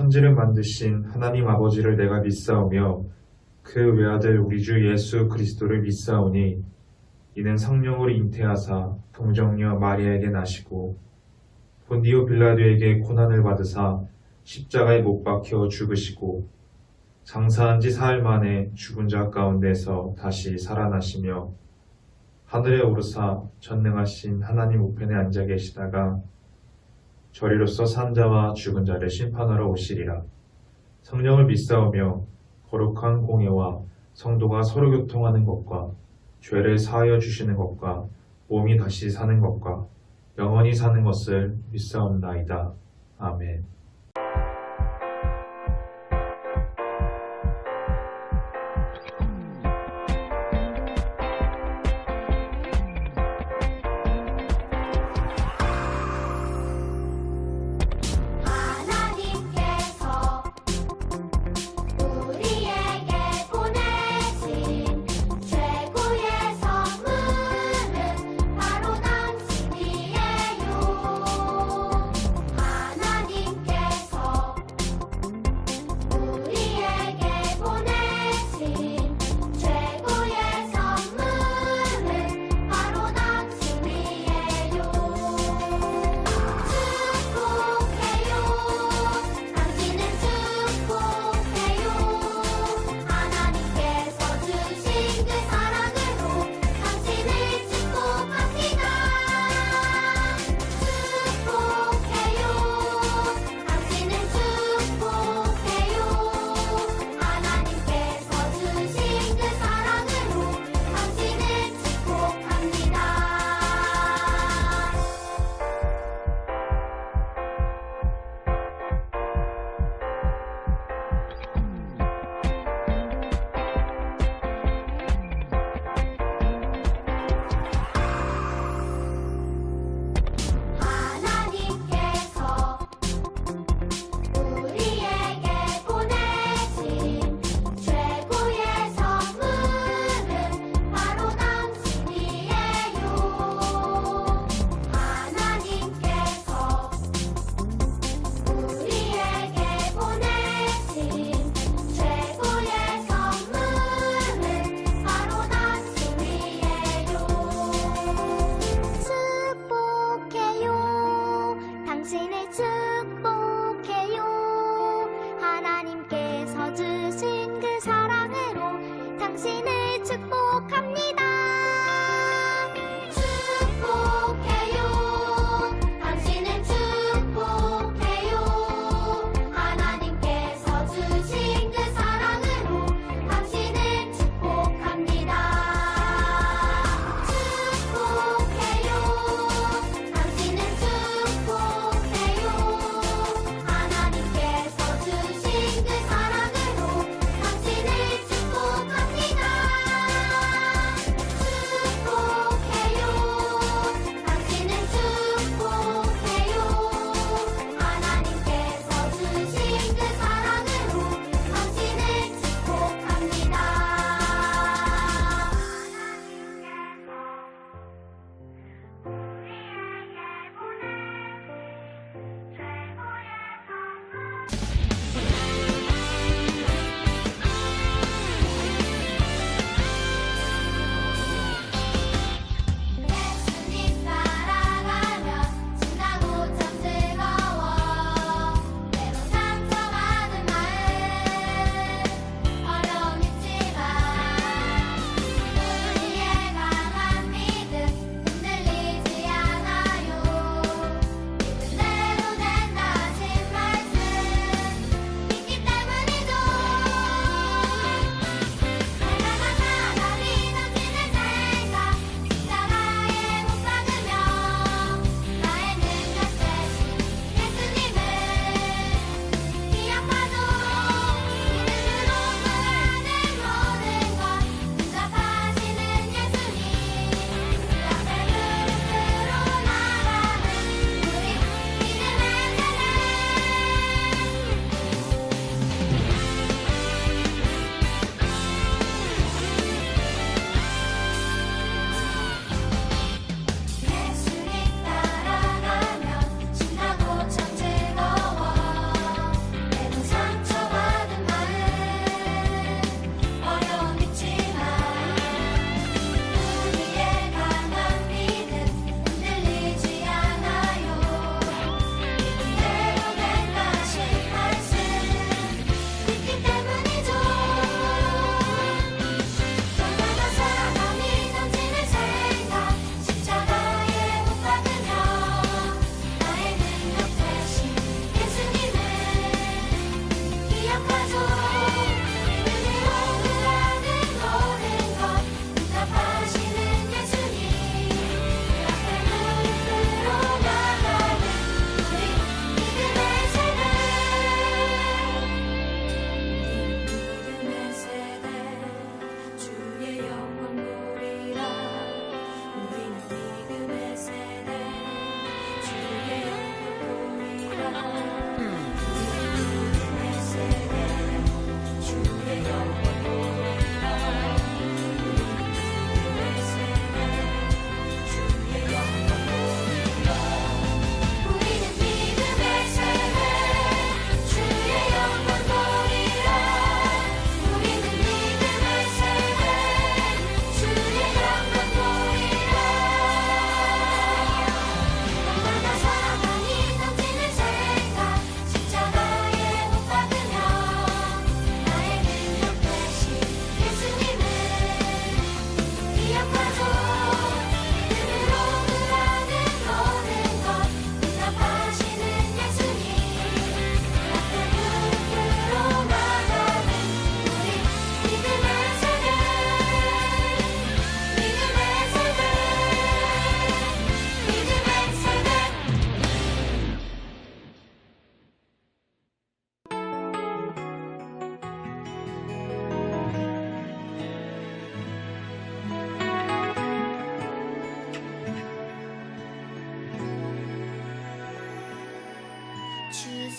천지를 만드신 하나님 아버지를 내가 믿사오며 그 외아들 우리 주 예수 그리스도를 믿사오니 이는 성령으로 잉태하사 동정녀 마리아에게 나시고 본디오 빌라도에게 고난을 받으사 십자가에 못 박혀 죽으시고 장사한 지 사흘 만에 죽은 자 가운데서 다시 살아나시며 하늘에 오르사 전능하신 하나님 우편에 앉아 계시다가 저리로서 산 자와 죽은 자를 심판하러 오시리라. 성령을 믿사오며 거룩한 공예와 성도가 서로 교통하는 것과 죄를 사하여 주시는 것과 몸이 다시 사는 것과 영원히 사는 것을 믿사옵나이다. 아멘. 하나님께서 우리에게 보내신 최고의 선물은 바로 당신이에요. 하나님께서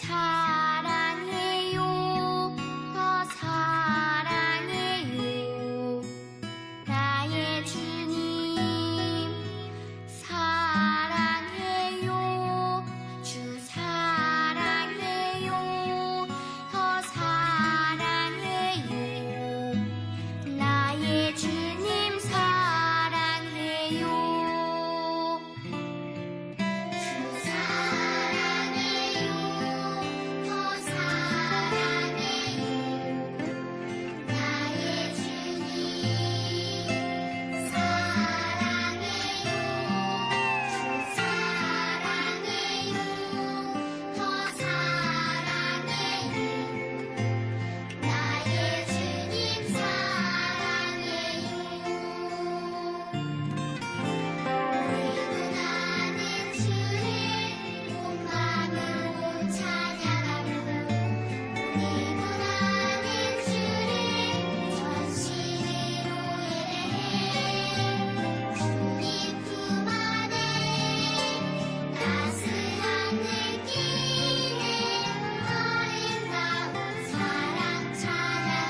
사랑해요. 더 사랑해요. 나의 주님 사랑해요. 주 사랑해요. 더 사랑해요. 나의 주님 사랑해요. 주 사랑해요. 더 사랑해요. 나의 주님 사랑해요. 주 사랑해요. 더 사랑해요. 나의 주님 사랑해요. 나는 주를 온 마음으로 찬양하고 나는 주를 전심으로 예배해. 주님 품 안에 따스한 느낌에 아름다운 사랑 찬양해.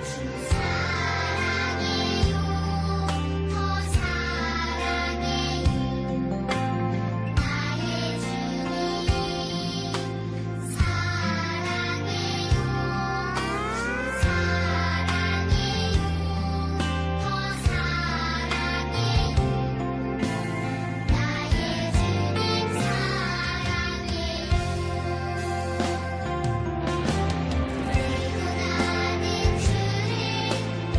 주 사랑해요. 더 사랑해요. 나의 주님 사랑해요. 주 사랑해요. 더 사랑해요. 나의 주님 사랑해요. 나는 주를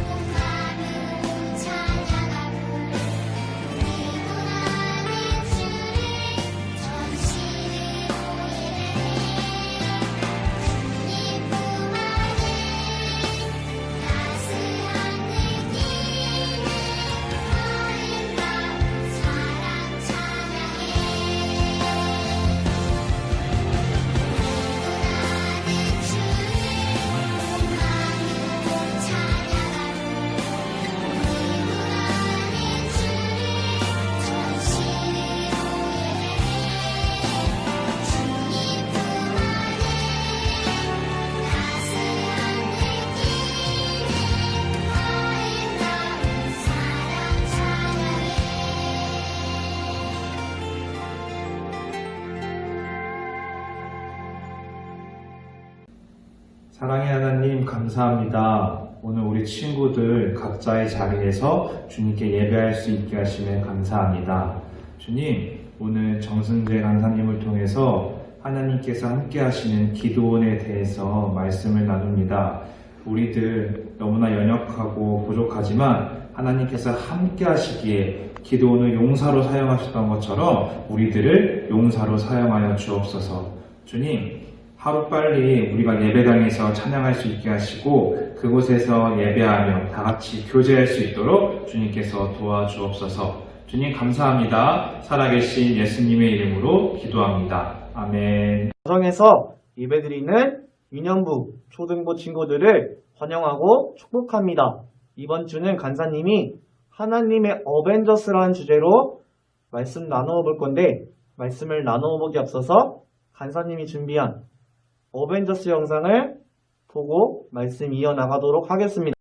온 마음으로 찬양하고 나는 주를 전심으로 예배해. 주님 품 안에 따스한 느낌에 아름다운 사랑 찬양해. 나는 주를 온 마음으로 찬양하고 나는 주를 전심으로 예배해. 주님 품 안에 따스한 느낌에 아름다운 사랑 사랑의 하나님 감사합니다. 오늘 우리 친구들 각자의 자리에서 주님께 예배할 수 있게 하시면 감사합니다. 주님, 오늘 정승재 강사님을 통해서 하나님께서 함께 하시는 기도원에 대해서 말씀을 나눕니다. 우리들 너무나 연약하고 부족하지만 하나님께서 함께 하시기에 기도원을 용사로 사용하셨던 것처럼 우리들을 용사로 사용하여 주옵소서. 주님, 하루빨리 우리가 예배당에서 찬양할 수 있게 하시고 그곳에서 예배하며 다 같이 교제할 수 있도록 주님께서 도와주옵소서. 주님 감사합니다. 살아계신 예수님의 이름으로 기도합니다. 아멘. 가정에서 예배드리는 유년부, 초등부 친구들을 환영하고 축복합니다. 이번 주는 간사님이 하나님의 어벤져스라는 주제로 말씀 나누어 볼 건데, 말씀을 나누어 보기 앞서서 간사님이 준비한 어벤져스 영상을 보고 말씀 이어나가도록 하겠습니다.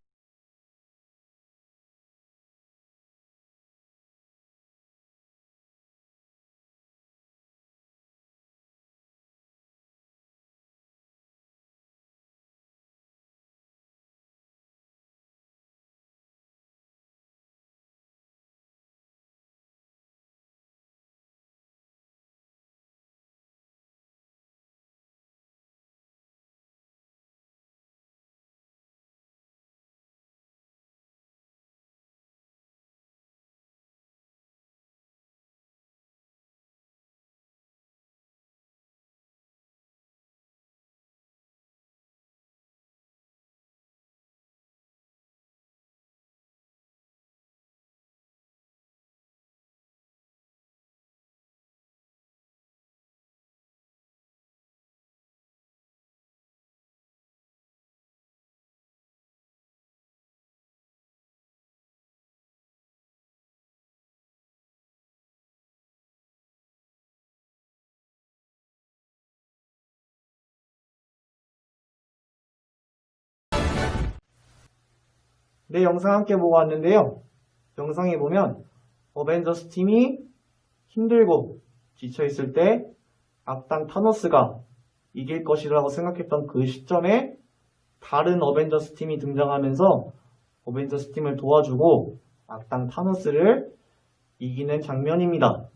네, 영상 함께 보고 왔는데요. 영상에 보면 어벤져스 팀이 힘들고 지쳐있을 때 악당 타노스가 이길 것이라고 생각했던 그 시점에 다른 어벤져스 팀이 등장하면서 어벤져스 팀을 도와주고 악당 타노스를 이기는 장면입니다.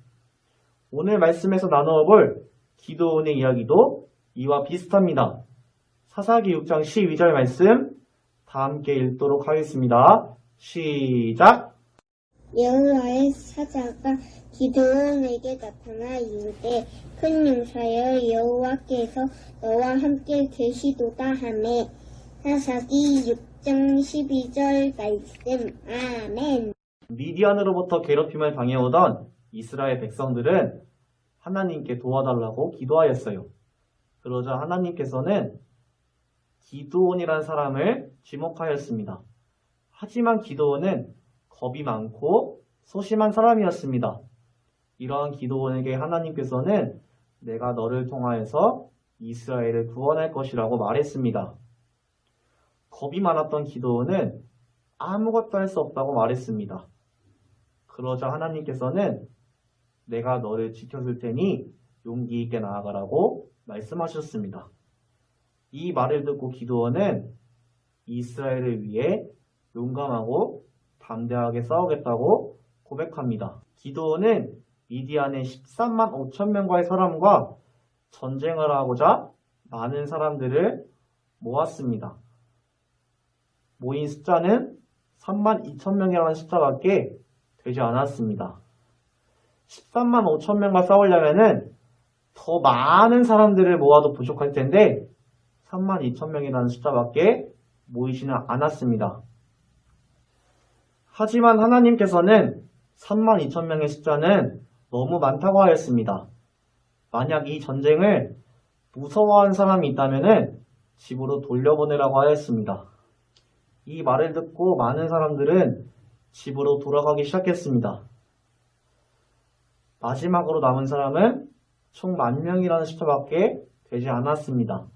오늘 말씀에서 나누어 볼 기드온의 이야기도 이와 비슷합니다. 사사기 6장 12절 말씀 다 함께 읽도록 하겠습니다. 시작! 여호와의 사자가 기드온에게 나타나 이르되 큰 용사여 여호와께서 너와 함께 계시도다 하매 사사기 6장 12절 말씀 아멘. 미디안으로부터 괴롭힘을 당해오던 이스라엘 백성들은 하나님께 도와달라고 기도하였어요. 그러자 하나님께서는 기드온이라는 사람을 지목하였습니다. 하지만 기드온은 겁이 많고 소심한 사람이었습니다. 이러한 기드온에게 하나님께서는 내가 너를 통하여서 이스라엘을 구원할 것이라고 말했습니다. 겁이 많았던 기드온은 아무것도 할 수 없다고 말했습니다. 그러자 하나님께서는 내가 너를 지켜줄 테니 용기 있게 나아가라고 말씀하셨습니다. 이 말을 듣고 기드온은 이스라엘을 위해 용감하고 담대하게 싸우겠다고 고백합니다. 기드온은 미디안의 13만 5천 명과의 사람과 전쟁을 하고자 많은 사람들을 모았습니다. 모인 숫자는 3만 2천 명이라는 숫자밖에 되지 않았습니다. 13만 5천 명과 싸우려면은 더 많은 사람들을 모아도 부족할 텐데 3만 2천 명이라는 숫자밖에 모이지는 않았습니다. 하지만 하나님께서는 3만 2천 명의 숫자는 너무 많다고 하였습니다. 만약 이 전쟁을 무서워하는 사람이 있다면 집으로 돌려보내라고 하였습니다. 이 말을 듣고 많은 사람들은 집으로 돌아가기 시작했습니다. 마지막으로 남은 사람은 총 10,000명이라는 숫자밖에 되지 않았습니다.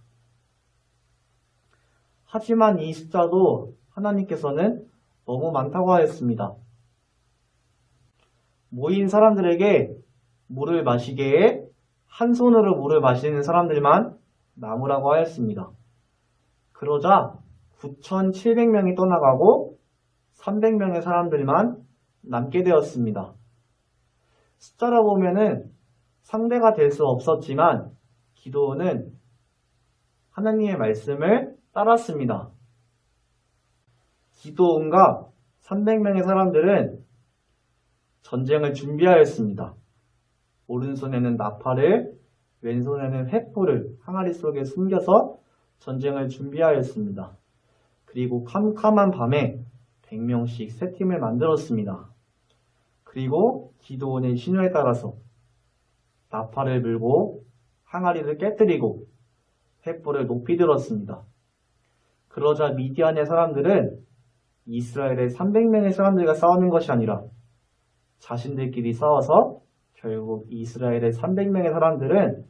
하지만 이 숫자도 하나님께서는 너무 많다고 하였습니다. 모인 사람들에게 물을 마시게 해 한 손으로 물을 마시는 사람들만 남으라고 하였습니다. 그러자 9,700명이 떠나가고 300명의 사람들만 남게 되었습니다. 숫자로 보면은 상대가 될 수 없었지만 기드온은 하나님의 말씀을 따랐습니다. 기드온과 300명의 사람들은 전쟁을 준비하였습니다. 오른손에는 나팔을, 왼손에는 횃불을 항아리 속에 숨겨서 전쟁을 준비하였습니다. 그리고 캄캄한 밤에 100명씩 세 팀을 만들었습니다. 그리고 기드온의 신호에 따라서 나팔을 불고 항아리를 깨뜨리고 횃불을 높이 들었습니다. 그러자 미디안의 사람들은 이스라엘의 300명의 사람들과 싸우는 것이 아니라 자신들끼리 싸워서 결국 이스라엘의 300명의 사람들은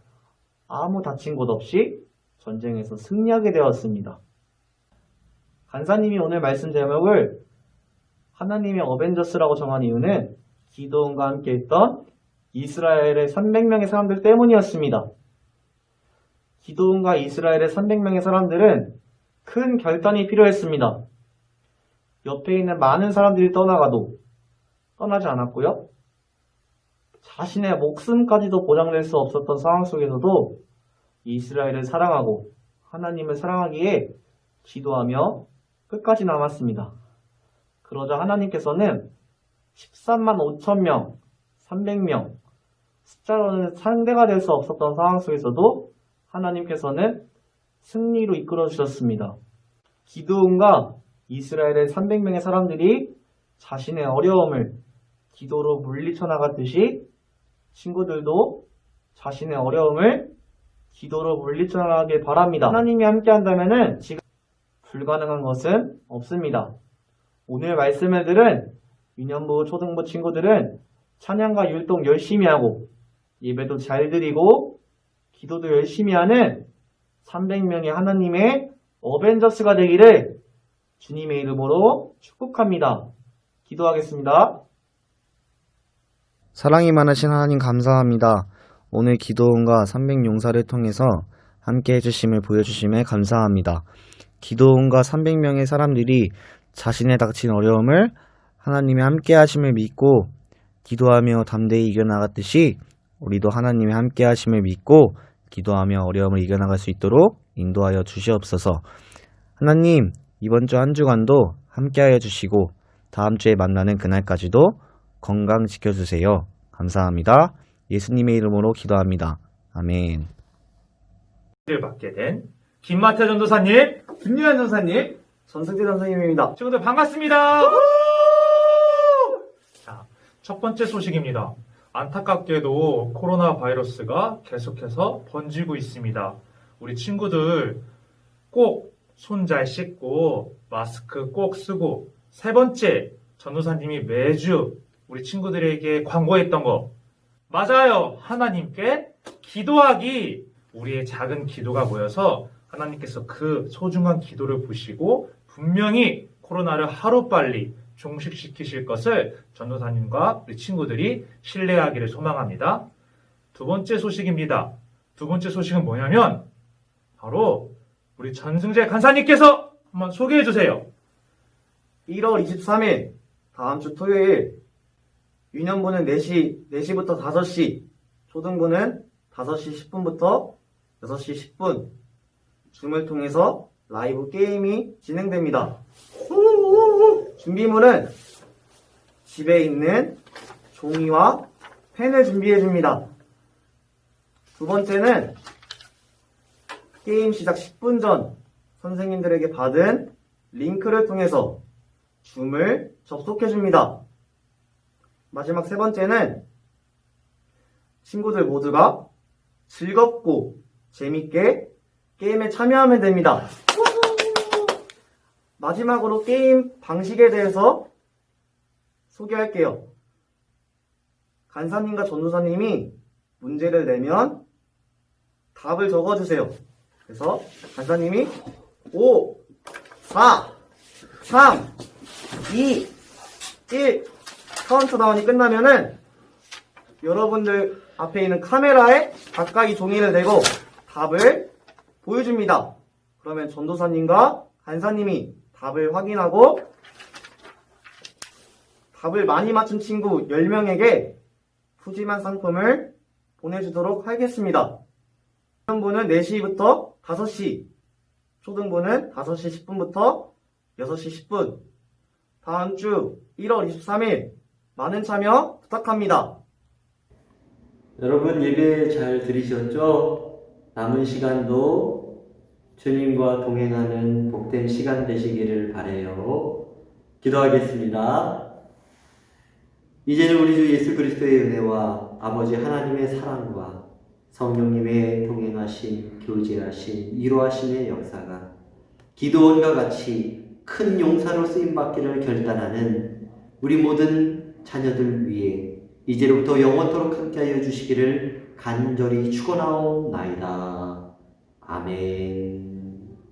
아무 다친 곳 없이 전쟁에서 승리하게 되었습니다. 간사님이 오늘 말씀 제목을 하나님의 어벤져스라고 정한 이유는 기드온과 함께 했던 이스라엘의 300명의 사람들 때문이었습니다. 기드온과 이스라엘의 300명의 사람들은 큰 결단이 필요했습니다. 옆에 있는 많은 사람들이 떠나지 않았고요. 자신의 목숨까지도 보장될 수 없었던 상황 속에서도 이스라엘을 사랑하고 하나님을 사랑하기에 기도하며 끝까지 남았습니다. 그러자 하나님께서는 13만 5천 명, 300명, 숫자로는 상대가 될 수 없었던 상황 속에서도 하나님께서는 승리로 이끌어 주셨습니다. 기드온과 이스라엘의 300명의 사람들이 자신의 어려움을 기도로 물리쳐 나갔듯이 친구들도 자신의 어려움을 기도로 물리쳐 나가길 바랍니다. 하나님이 함께 한다면 지금 불가능한 것은 없습니다. 오늘 말씀을 들은 유년부, 초등부 친구들은 찬양과 율동 열심히 하고 예배도 잘 드리고 기도도 열심히 하는 300명의 하나님의 어벤져스가 되기를 주님의 이름으로 축복합니다. 기도하겠습니다. 사랑이 많으신 하나님 감사합니다. 오늘 기도원과 300용사를 통해서 함께 해주심을 보여주심에 감사합니다. 기도원과 300명의 사람들이 자신의 닥친 어려움을 하나님의 함께 하심을 믿고 기도하며 담대히 이겨나갔듯이 우리도 하나님의 함께 하심을 믿고 기도하며 어려움을 이겨나갈 수 있도록 인도하여 주시옵소서. 하나님, 이번 주 한 주간도 함께하여 주시고 다음 주에 만나는 그날까지도 건강 지켜주세요. 감사합니다. 예수님의 이름으로 기도합니다. 아멘. 를 맡게 된 김마태 전도사님, 김유한 전도사님, 전승재 선생님입니다. 친구들 반갑습니다. 자, 첫 번째 소식입니다. 안타깝게도 코로나 바이러스가 계속해서 번지고 있습니다. 우리 친구들 꼭 손 잘 씻고 마스크 꼭 쓰고, 세 번째, 전도사님이 매주 우리 친구들에게 광고했던 거 맞아요. 하나님께 기도하기. 우리의 작은 기도가 모여서 하나님께서 그 소중한 기도를 보시고 분명히 코로나를 하루빨리 종식시키실 것을 전도사님과 우리 친구들이 신뢰하기를 소망합니다. 두 번째 소식입니다. 두 번째 소식은 뭐냐면 바로 우리 전승재 간사님께서 한번 소개해 주세요. 1월 23일 다음 주 토요일 유년부는 4시부터 5시, 초등부는 5시 10분부터 6시 10분 줌을 통해서 라이브 게임이 진행됩니다. 준비물은 집에 있는 종이와 펜을 준비해 줍니다. 두 번째는 게임 시작 10분 전 선생님들에게 받은 링크를 통해서 줌을 접속해 줍니다. 마지막 세 번째는 친구들 모두가 즐겁고 재밌게 게임에 참여하면 됩니다. 마지막으로 게임 방식에 대해서 소개할게요. 간사님과 전도사님이 문제를 내면 답을 적어주세요. 그래서 간사님이 5, 4, 3, 2, 1 카운트다운이 끝나면은 여러분들 앞에 있는 카메라에 가까이 종이를 대고 답을 보여줍니다. 그러면 전도사님과 간사님이 답을 확인하고 답을 많이 맞춘 친구 10명에게 푸짐한 상품을 보내주도록 하겠습니다. 유년부는 4시부터 5시, 초등부는 5시 10분부터 6시 10분, 다음 주 1월 23일 많은 참여 부탁합니다. 여러분 예배 잘 들으셨죠? 남은 시간도 주님과 동행하는 복된 시간 되시기를 바라요. 기도하겠습니다. 이제는 우리 주 예수 그리스도의 은혜와 아버지 하나님의 사랑과 성령님의 동행하심, 교제하심, 위로하심의 역사가 기도원과 같이 큰 용사로 쓰임받기를 결단하는 우리 모든 자녀들 위해 이제로부터 영원토록 함께하여 주시기를 간절히 축원하옵나이다. 아멘.